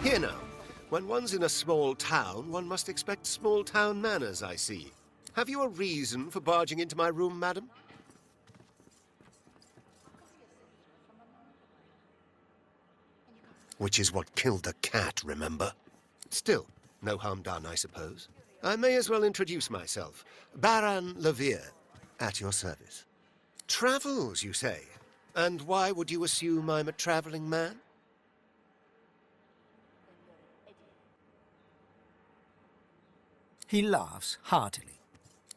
Here now. When one's in a small town, one must expect small town manners, I see. Have you a reason for barging into my room, madam? Which is what killed the cat, remember? Still, no harm done, I suppose. I may as well introduce myself. Baron Levere, at your service. Travels, you say? And why would you assume I'm a traveling man? He laughs heartily.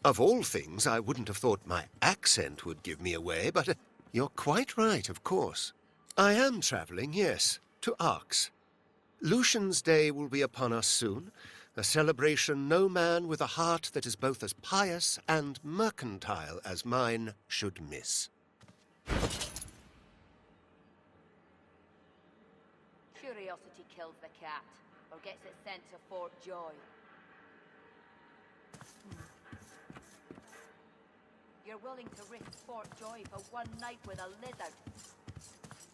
Of all things, I wouldn't have thought my accent would give me away, but you're quite right, of course. I am traveling, yes, to Arx. Lucian's Day will be upon us soon, a celebration no man with a heart that is both as pious and mercantile as mine should miss. Curiosity kills the cat, or gets it sent to Fort Joy. You're willing to risk Fort Joy for one night with a lizard?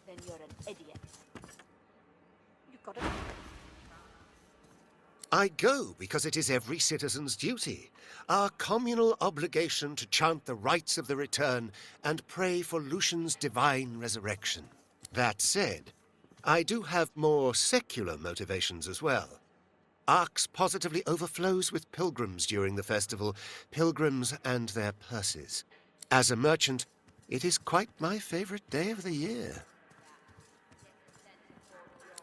Then you're an idiot. You've got to... I go because it is every citizen's duty, our communal obligation to chant the rites of the return and pray for Lucian's divine resurrection. That said, I do have more secular motivations as well. Arx positively overflows with pilgrims during the festival, pilgrims and their purses. As a merchant, it is quite my favorite day of the year.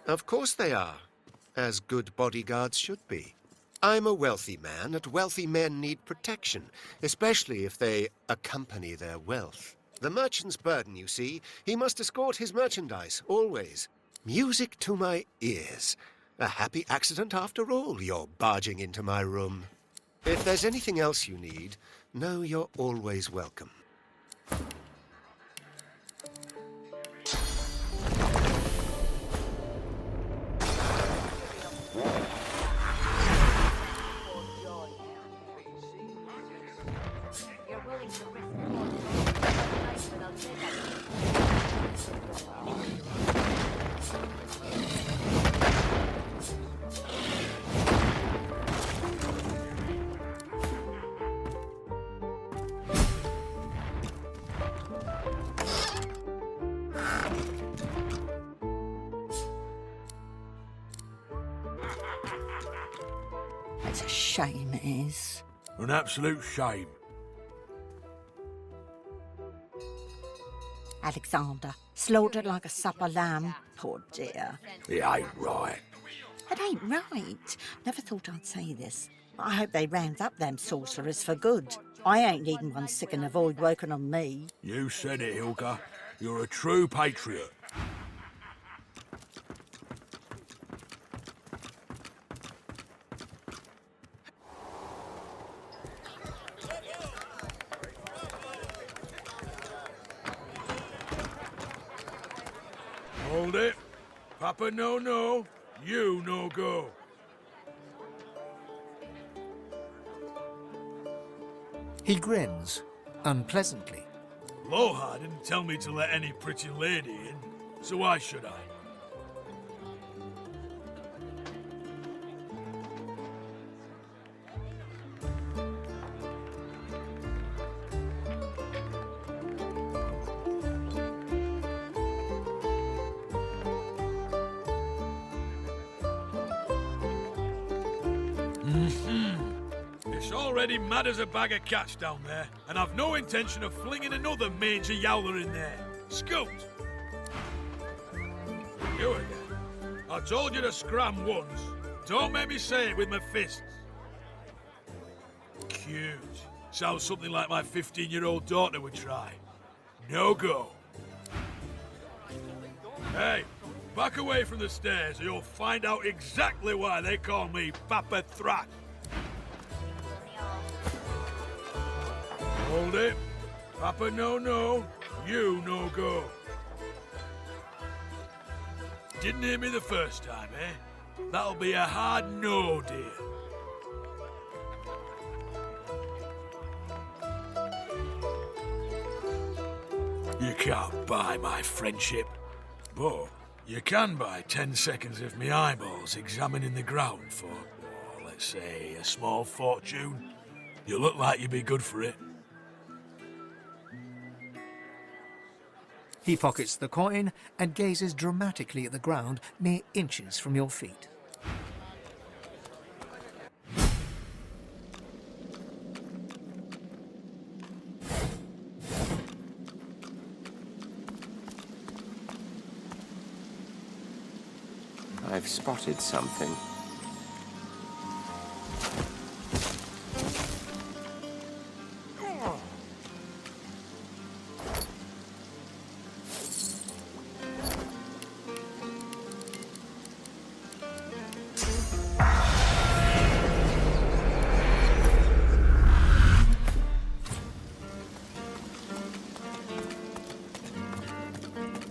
Of course they are, as good bodyguards should be. I'm a wealthy man, and wealthy men need protection, especially if they accompany their wealth. The merchant's burden, you see, he must escort his merchandise, always. Music to my ears. A happy accident after all, you're barging into my room. If there's anything else you need, know you're always welcome. You're willing to risk Fort Joy for one night with a lizard? It's a shame, it is. An absolute shame. Alexander, slaughtered like a supper lamb. Poor dear. It ain't right. It ain't right. Never thought I'd say this. I hope they round up them sorcerers for good. I ain't needing one sick in the void working on me. You said it, Hilka. You're a true patriot. Hold it. Papa no, you no go. He grins, unpleasantly. Loha didn't tell me to let any pretty lady in, so why should I? It's already mad as a bag of cats down there, and I've no intention of flinging another mangy yowler in there. Scoot! You again. I told you to scram once. Don't make me say it with my fists. Cute. Sounds something like my 15-year-old daughter would try. No go. Hey, back away from the stairs or you'll find out exactly why they call me Papa Thrash. Hold it. Papa no, you no go. Didn't hear me the first time, eh? That'll be a hard no, dear. You can't buy my friendship, but You can buy 10 seconds of me eyeballs examining the ground for, oh, let's say, a small fortune. You look like you'd be good for it. He pockets the coin and gazes dramatically at the ground mere inches from your feet. I've spotted something.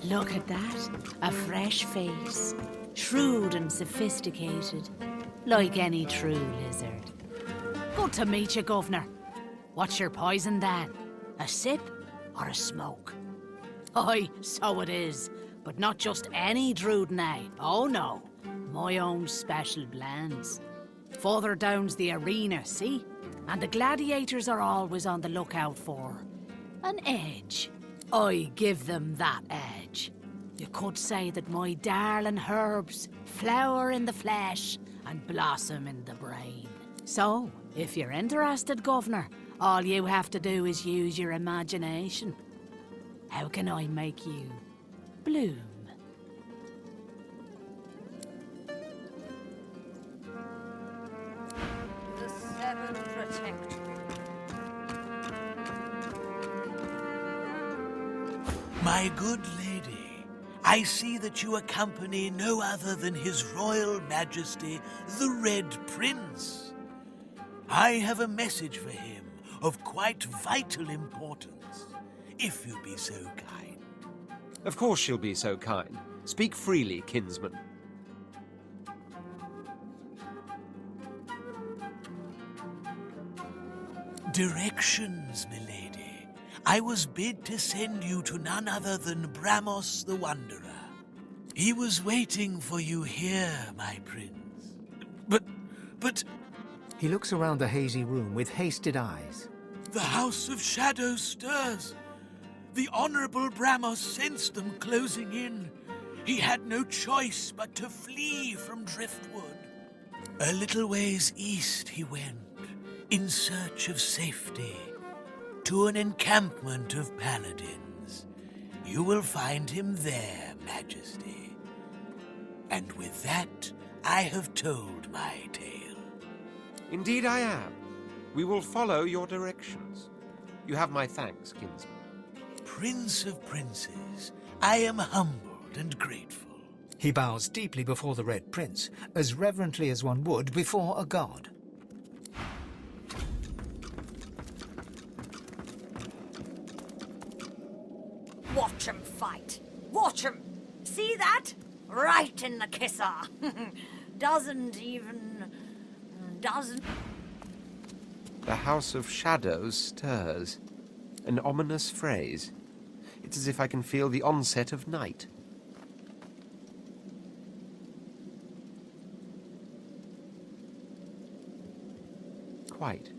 Look at that. A fresh face. Shrewd and sophisticated. Like any true lizard. Good to meet you, Governor. What's your poison then? A sip or a smoke? Aye, so it is. But not just any Druidnay. Oh no. My own special blends. Further down's the arena, see? And the gladiators are always on the lookout for an edge. I give them that edge. You could say that my darling herbs flower in the flesh and blossom in the brain. So, if you're interested, Governor, all you have to do is use your imagination. How can I make you bloom? The Seven protect you. My good lady, I see that you accompany no other than His Royal Majesty, the Red Prince. I have a message for him of quite vital importance, if you'd be so kind. Of course she'll be so kind. Speak freely, kinsman. Directions, milady. I was bid to send you to none other than Bramos the Wanderer. He was waiting for you here, my prince. But... He looks around the hazy room with hasted eyes. The House of Shadows stirs. The Honorable Bramos sensed them closing in. He had no choice but to flee from Driftwood. A little ways east he went, in search of safety, to an encampment of paladins. You will find him there, Majesty. And with that, I have told my tale. Indeed I am. We will follow your directions. You have my thanks, kinsman. Prince of Princes, I am humbled and grateful. He bows deeply before the Red Prince, as reverently as one would before a god. Watch him fight. Watch him. See that? Right in the kisser. Doesn't. The House of Shadows stirs. An ominous phrase. It's as if I can feel the onset of night. Quite.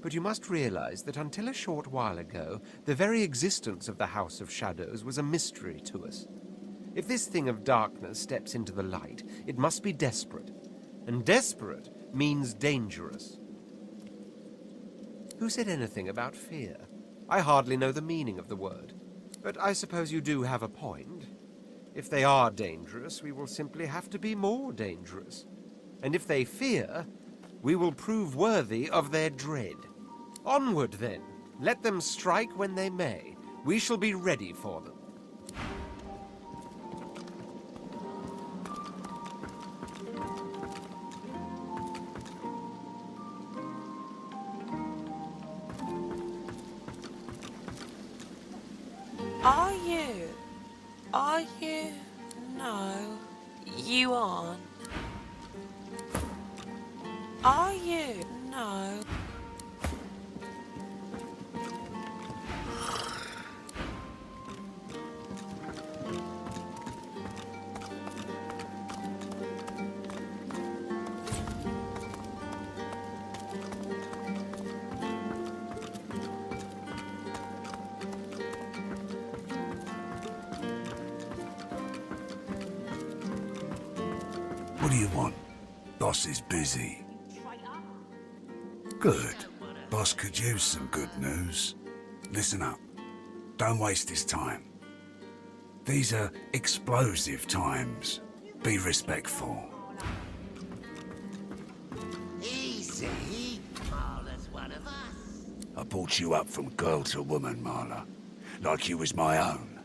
But you must realize that until a short while ago, the very existence of the House of Shadows was a mystery to us. If this thing of darkness steps into the light, it must be desperate. And desperate means dangerous. Who said anything about fear? I hardly know the meaning of the word. But I suppose you do have a point. If they are dangerous, we will simply have to be more dangerous. And if they fear, we will prove worthy of their dread. Onward, then. Let them strike when they may. We shall be ready for them. Are you? No, you aren't. Are you? No. What do you want? Boss is busy. Good. Boss could use some good news. Listen up. Don't waste his time. These are explosive times. Be respectful. Easy. Marla's one of us. I brought you up from girl to woman, Marla. Like you was my own.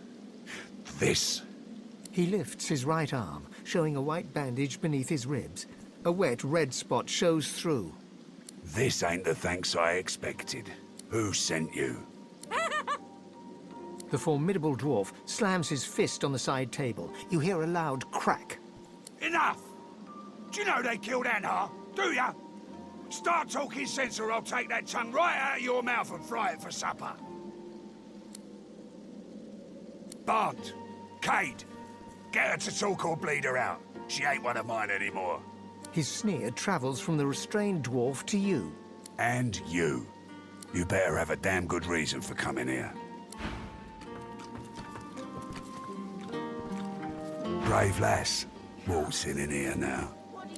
This. He lifts his right arm, showing a white bandage beneath his ribs. A wet red spot shows through. This ain't the thanks I expected. Who sent you? The formidable dwarf slams his fist on the side table. You hear a loud crack. Enough! Do you know they killed Anhar? Do ya? Start talking sense or I'll take that tongue right out of your mouth and fry it for supper. Bart, Cade, get her to talk or bleed her out. She ain't one of mine anymore. His sneer travels from the restrained dwarf to you. And you. You better have a damn good reason for coming here. Brave lass. Waltzing in here now.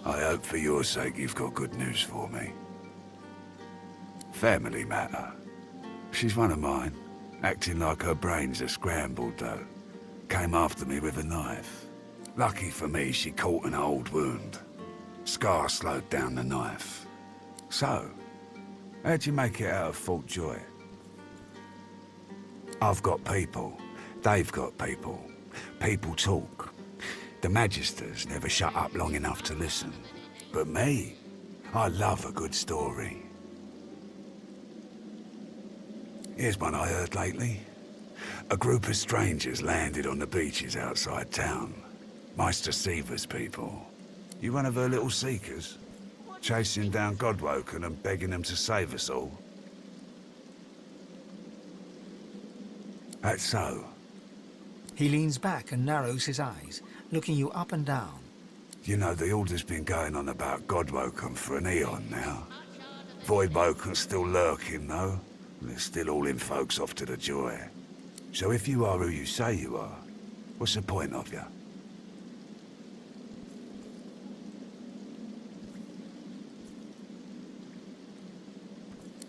I hope for your sake you've got good news for me. Family matter. She's one of mine. Acting like her brains are scrambled, though. Came after me with a knife. Lucky for me, she caught an old wound. Scar slowed down the knife. So, how'd you make it out of Fort Joy? I've got people. They've got people. People talk. The Magisters never shut up long enough to listen. But me, I love a good story. Here's one I heard lately. A group of strangers landed on the beaches outside town. Meister Seaver's people. You one of her little seekers? Chasing down Godwoken and begging them to save us all? That's so. He leans back and narrows his eyes, looking you up and down. You know, the order's been going on about Godwoken for an eon now. Voidwoken's still lurking, though. They're still hauling folks off to the Joy. So if you are who you say you are, what's the point of you?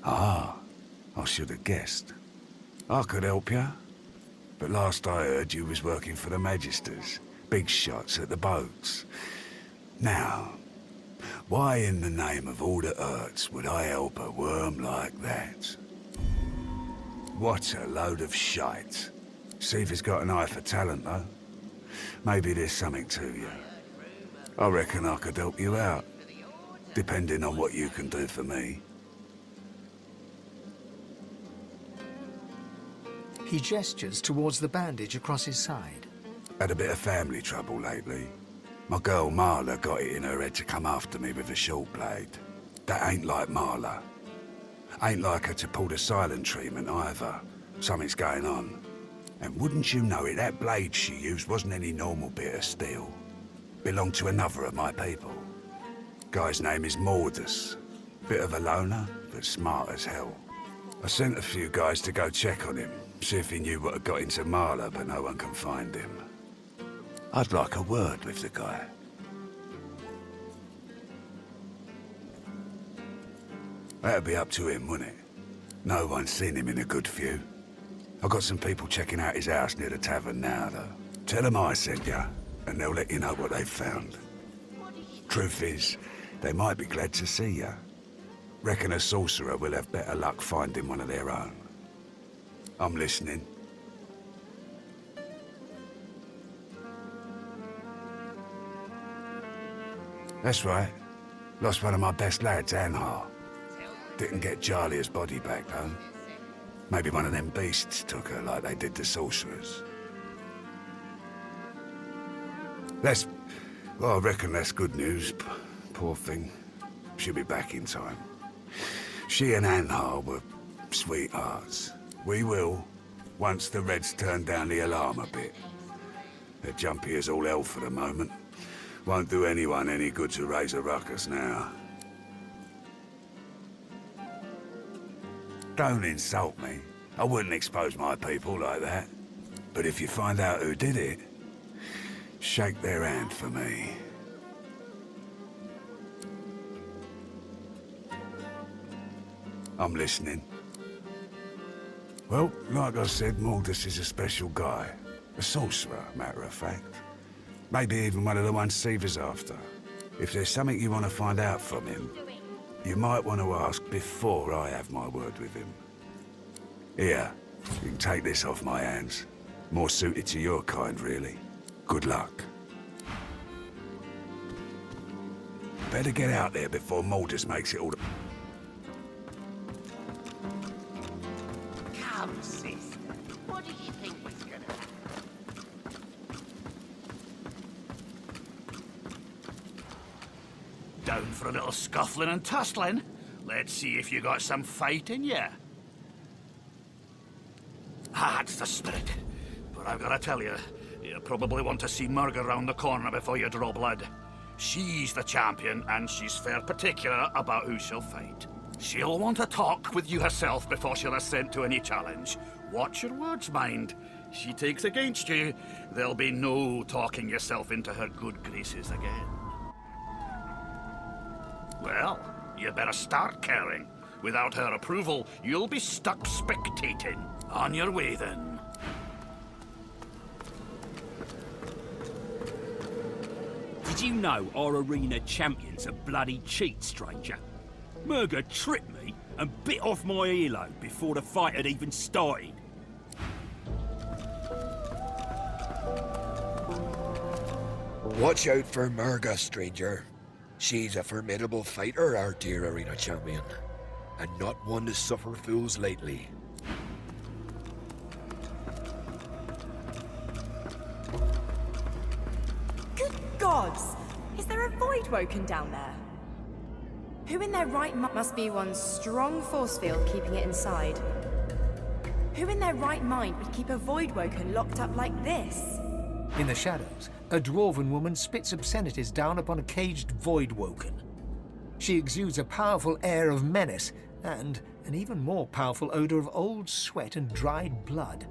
Ah, I should have guessed. I could help you. But last I heard you was working for the Magisters. Big shots at the boats. Now, why in the name of all that hurts would I help a worm like that? What a load of shite. Seaver's got an eye for talent, though. Maybe there's something to you. I reckon I could help you out, depending on what you can do for me. He gestures towards the bandage across his side. Had a bit of family trouble lately. My girl Marla got it in her head to come after me with a short blade. That ain't like Marla. Ain't like her to pull the silent treatment either. Something's going on. And wouldn't you know it, that blade she used wasn't any normal bit of steel. Belonged to another of my people. Guy's name is Mordus. Bit of a loner, but smart as hell. I sent a few guys to go check on him, see if he knew what had got into Marla, but no one can find him. I'd like a word with the guy. That'd be up to him, wouldn't it? No one's seen him in a good few. I've got some people checking out his house near the tavern now, though. Tell them I sent you, and they'll let you know what they've found. Truth is, they might be glad to see you. Reckon a sorcerer will have better luck finding one of their own. I'm listening. That's right. Lost one of my best lads, Anhar. Didn't get Jalia's body back, though. Maybe one of them beasts took her like they did the sorcerers. Well, I reckon that's good news. Poor thing. She'll be back in time. She and Anhar were sweethearts. We will, once the Reds turn down the alarm a bit. They're jumpy as all hell for the moment. Won't do anyone any good to raise a ruckus now. Don't insult me. I wouldn't expose my people like that. But if you find out who did it, shake their hand for me. I'm listening. Well, like I said, Mordus is a special guy. A sorcerer, matter of fact. Maybe even one of the ones Seaver's after. If there's something you want to find out from him, you might want to ask before I have my word with him. Here, you can take this off my hands. More suited to your kind, really. Good luck. Better get out there before Mordus makes it all... Come, sister. What do you think he's gonna do? Down for a little scuffling and tussling? Let's see if you got some fight in you. That's the spirit. But I've got to tell you, you probably want to see Murga round the corner before you draw blood. She's the champion, and she's fair particular about who she'll fight. She'll want to talk with you herself before she'll assent to any challenge. Watch your words, mind. She takes against you, there'll be no talking yourself into her good graces again. Well, you better start caring. Without her approval, you'll be stuck spectating. On your way, then. Did you know our arena champion's a bloody cheat, stranger? Murga tripped me and bit off my earlobe before the fight had even started. Watch out for Murga, stranger. She's a formidable fighter, our dear arena champion. And not one to suffer fools lately. Good gods! Is there a void woken down there? Who in their right mind must be one strong force field keeping it inside? Who in their right mind would keep a void woken locked up like this? In the shadows, a dwarven woman spits obscenities down upon a caged void woken. She exudes a powerful air of menace and an even more powerful odor of old sweat and dried blood.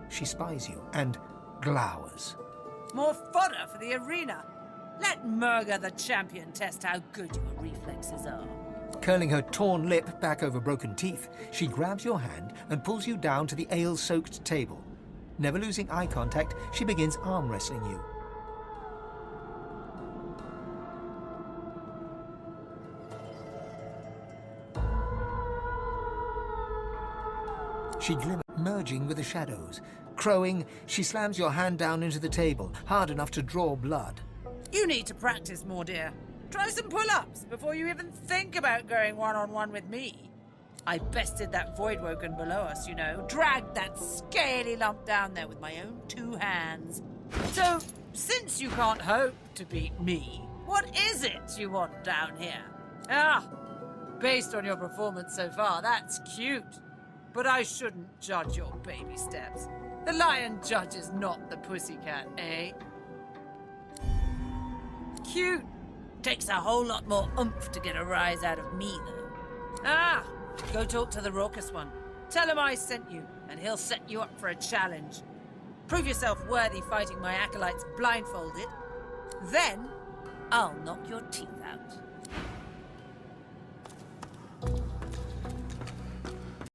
She spies you and glowers. More fodder for the arena. Let Murga the champion test how good your reflexes are. Curling her torn lip back over broken teeth, she grabs your hand and pulls you down to the ale-soaked table. Never losing eye contact, she begins arm wrestling you. She glimmers, merging with the shadows. Crowing, she slams your hand down into the table, hard enough to draw blood. You need to practice more, dear. Try some pull-ups before you even think about going one-on-one with me. I bested that void woken below us, you know. Dragged that scaly lump down there with my own 2 hands. So, since you can't hope to beat me, what is it you want down here? Based on your performance so far, that's cute. But I shouldn't judge your baby steps. The lion judges not the pussycat, eh? Cute. Takes a whole lot more oomph to get a rise out of me, though. Go talk to the raucous one. Tell him I sent you, and he'll set you up for a challenge. Prove yourself worthy fighting my acolytes blindfolded. Then, I'll knock your teeth out.